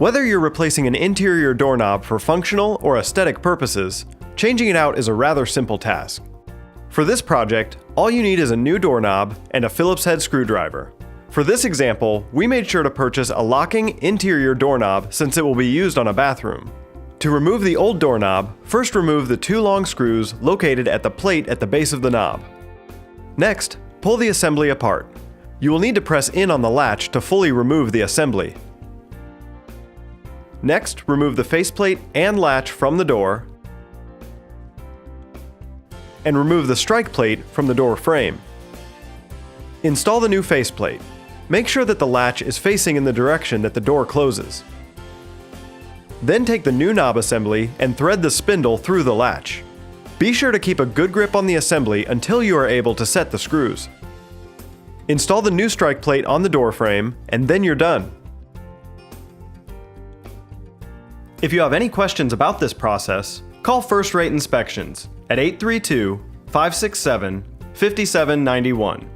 Whether you're replacing an interior doorknob for functional or aesthetic purposes, changing it out is a rather simple task. For this project, all you need is a new doorknob and a Phillips head screwdriver. For this example, we made sure to purchase a locking interior doorknob since it will be used on a bathroom. To remove the old doorknob, first remove the 2 long screws located at the plate at the base of the knob. Next, pull the assembly apart. You will need to press in on the latch to fully remove the assembly. Next, remove the faceplate and latch from the door, and remove the strike plate from the door frame. Install the new faceplate. Make sure that the latch is facing in the direction that the door closes. Then take the new knob assembly and thread the spindle through the latch. Be sure to keep a good grip on the assembly until you are able to set the screws. Install the new strike plate on the door frame, and then you're done. If you have any questions about this process, call First Rate Inspections at 832-567-5791.